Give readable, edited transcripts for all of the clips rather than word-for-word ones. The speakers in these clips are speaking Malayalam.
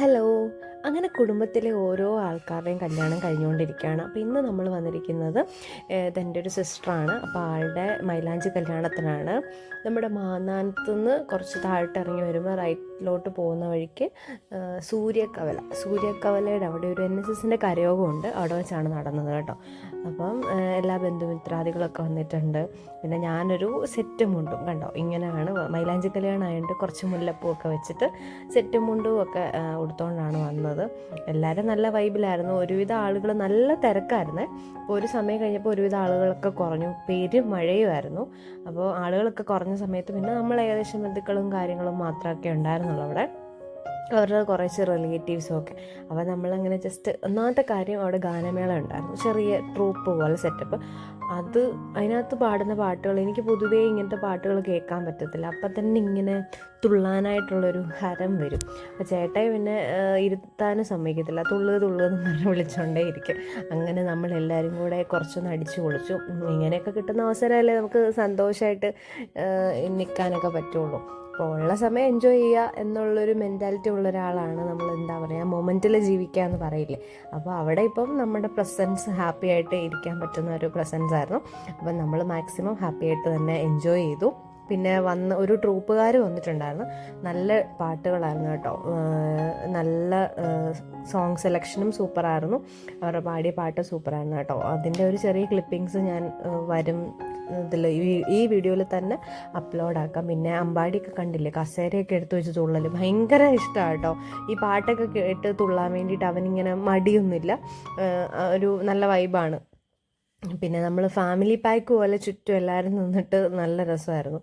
ഹലോ. അങ്ങനെ കുടുംബത്തിലെ ഓരോ ആൾക്കാരുടെയും കല്യാണം കഴിഞ്ഞുകൊണ്ടിരിക്കുകയാണ്. അപ്പോൾ ഇന്ന് നമ്മൾ വന്നിരിക്കുന്നത് ഇതെൻ്റെ ഒരു സിസ്റ്ററാണ്. അപ്പോൾ ആളുടെ മൈലാഞ്ചി കല്യാണത്തിനാണ്. നമ്മുടെ മാന്നാനത്തുനിന്ന് കുറച്ച് താഴോട്ട് ഇറങ്ങി വരുമ്പോൾ റൈറ്റിലോട്ട് പോകുന്ന വഴിക്ക് സൂര്യക്കവലയുടെ അവിടെ ഒരു NSSൻ്റെ കരയോഗമുണ്ട്. അവിടെ വെച്ചാണ് നടന്നത് കേട്ടോ. അപ്പം എല്ലാ ബന്ധുമിത്രാദികളൊക്കെ വന്നിട്ടുണ്ട്. പിന്നെ ഞാനൊരു സെറ്റും മുണ്ടും കണ്ടോ, ഇങ്ങനെയാണ് മൈലാഞ്ചി കല്യാണമായതുകൊണ്ട് കുറച്ച് മുല്ലപ്പൂവൊക്കെ വെച്ചിട്ട് സെറ്റും മുണ്ടും ഒക്കെ ഉടുത്തോണ്ടാണ് വന്നത്. എല്ലാവരും നല്ല വൈബിലായിരുന്നു. ഒരുവിധ ആളുകൾ നല്ല തിരക്കായിരുന്നേ. അപ്പോൾ ഒരു സമയം കഴിഞ്ഞപ്പോൾ ഒരുവിധ ആളുകളൊക്കെ കുറഞ്ഞു. മഴയുമായിരുന്നു. അപ്പോൾ ആളുകളൊക്കെ കുറഞ്ഞ സമയത്ത് പിന്നെ നമ്മൾ ഏകദേശം ബന്ധുക്കളും കാര്യങ്ങളും മാത്രമൊക്കെ ഉണ്ടായിരുന്നുള്ളൂ അവിടെ. അവരുടെ കുറച്ച് റിലേറ്റീവ്സും ഒക്കെ. അപ്പോൾ നമ്മളങ്ങനെ ജസ്റ്റ് ഒന്നാമത്തെ കാര്യം അവിടെ ഗാനമേള ഉണ്ടായിരുന്നു, ചെറിയ ട്രൂപ്പ് പോലെ സെറ്റപ്പ്. അതിനകത്ത് പാടുന്ന പാട്ടുകൾ എനിക്ക് പൊതുവേ ഇങ്ങനത്തെ പാട്ടുകൾ കേൾക്കാൻ പറ്റത്തില്ല. അപ്പം തന്നെ ഇങ്ങനെ തുള്ളാനായിട്ടുള്ളൊരു ഹരം വരും. അപ്പോൾ ചേട്ടായി പിന്നെ ഇരുത്താനും സമ്മതിക്കത്തില്ല, തുള്ളുക എന്ന് പറഞ്ഞ് വിളിച്ചുകൊണ്ടേ ഇരിക്കും. അങ്ങനെ നമ്മളെല്ലാവരും കൂടെ കുറച്ചൊന്ന് അടിച്ചു പൊളിച്ചു. ഇങ്ങനെയൊക്കെ കിട്ടുന്ന അവസരമല്ലേ നമുക്ക് സന്തോഷമായിട്ട് നിൽക്കാനൊക്കെ പറ്റുള്ളൂ. അപ്പോൾ ഉള്ള സമയം എൻജോയ് ചെയ്യുക എന്നുള്ളൊരു മെൻറ്റാലിറ്റി ഉള്ള ഒരാളാണ് നമ്മൾ. എന്താ പറയുക, മൊമെൻറ്റിൽ ജീവിക്കുക എന്ന് പറയില്ലേ. അപ്പോൾ അവിടെ ഇപ്പം നമ്മുടെ പ്രസൻസ് ഹാപ്പി ആയിട്ട് ഇരിക്കാൻ പറ്റുന്ന ഒരു പ്രസൻസ് ആയിരുന്നു. അപ്പം നമ്മൾ മാക്സിമം ഹാപ്പി ആയിട്ട് തന്നെ എൻജോയ് ചെയ്തു. പിന്നെ ഒരു ട്രൂപ്പുകാർ വന്നിട്ടുണ്ടായിരുന്നു. നല്ല പാട്ടുകളായിരുന്നു കേട്ടോ. നല്ല സോങ് സെലക്ഷനും സൂപ്പറായിരുന്നു. അവരുടെ പാടിയ പാട്ട് സൂപ്പറായിരുന്നു കേട്ടോ. അതിൻ്റെ ഒരു ചെറിയ ക്ലിപ്പിങ്സ് ഞാൻ ഈ വീഡിയോയിൽ തന്നെ അപ്ലോഡാക്കാം. പിന്നെ അമ്പാടിയൊക്കെ കണ്ടില്ലേ, കസേരയൊക്കെ എടുത്ത് വെച്ച് തുള്ളൽ ഭയങ്കര ഇഷ്ടമാണ് കേട്ടോ. ഈ പാട്ടൊക്കെ കേട്ട് തുള്ളാൻ വേണ്ടിയിട്ട് അവനിങ്ങനെ മടിയൊന്നുമില്ല. ഒരു നല്ല വൈബാണ്. പിന്നെ നമ്മൾ ഫാമിലി പാക്ക് പോലെ ചുറ്റും എല്ലാവരും നിന്നിട്ട് നല്ല രസമായിരുന്നു.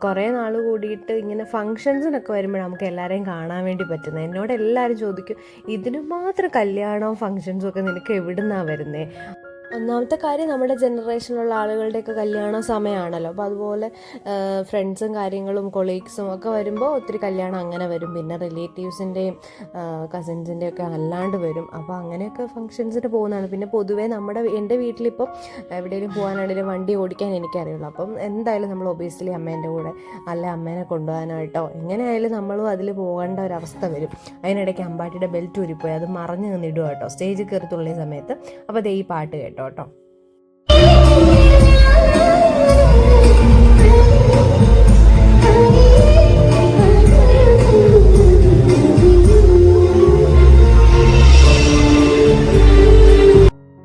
കുറേ നാൾ കൂടിയിട്ട് ഇങ്ങനെ ഫങ്ഷൻസിനൊക്കെ വരുമ്പോഴാണ് നമുക്ക് എല്ലാവരെയും കാണാൻ വേണ്ടി പറ്റുന്നത്. എന്നോട് എല്ലാവരും ചോദിക്കും, ഇതിന് മാത്രം കല്യാണവും ഫങ്ഷൻസും ഒക്കെ നിനക്ക് എവിടുന്നാണ് വരുന്നത്? ഒന്നാമത്തെ കാര്യം, നമ്മുടെ ജനറേഷനിലുള്ള ആളുകളുടെയൊക്കെ കല്യാണ സമയമാണല്ലോ. അപ്പോൾ അതുപോലെ ഫ്രണ്ട്സും കാര്യങ്ങളും കൊളീഗ്സും ഒക്കെ വരുമ്പോൾ ഒത്തിരി കല്യാണം അങ്ങനെ വരും. പിന്നെ റിലേറ്റീവ്സിൻ്റെയും കസിൻസിൻ്റെയും ഒക്കെ അല്ലാണ്ട് വരും. അപ്പോൾ അങ്ങനെയൊക്കെ ഫങ്ഷൻസിന് പോകുന്നതാണ്. പിന്നെ പൊതുവേ എൻ്റെ വീട്ടിലിപ്പോൾ എവിടെയെങ്കിലും പോകാനാണെങ്കിലും വണ്ടി ഓടിക്കാൻ എനിക്കറിയുള്ളൂ. അപ്പം എന്തായാലും നമ്മൾ ഒബിയസ്ലി അമ്മേൻ്റെ കൂടെ അല്ലെ അമ്മേനെ കൊണ്ടുപോകാനായിട്ടോ എങ്ങനെയായാലും നമ്മളും അതിൽ പോകേണ്ട ഒരവസ്ഥ വരും. അതിനിടയ്ക്ക് അമ്പാട്ടിയുടെ ബെൽറ്റ് ഊരിപ്പോയി, അത് മറഞ്ഞു നിന്നിടുക കേട്ടോ സ്റ്റേജിൽ കയറി തുള്ളിയ സമയത്ത്. അപ്പോൾ ദേ ഈ പാട്ട് കേട്ടോ.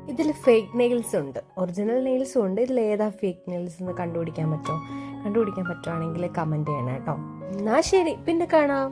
ഇതിൽ ഫേക്ക് നെയിൽസ് ഉണ്ട്, ഒറിജിനൽ നെയിൽസും ഉണ്ട്. ഇതിൽ ഏതാ ഫേക്ക് നെയിൽസ് എന്ന് കണ്ടുപിടിക്കാൻ പറ്റുമോ? കണ്ടുപിടിക്കാൻ പറ്റുവാണെങ്കിൽ കമൻറ്റ് ചെയ്യണം കേട്ടോ. എന്നാൽ ശരി, പിന്നെ കാണാം.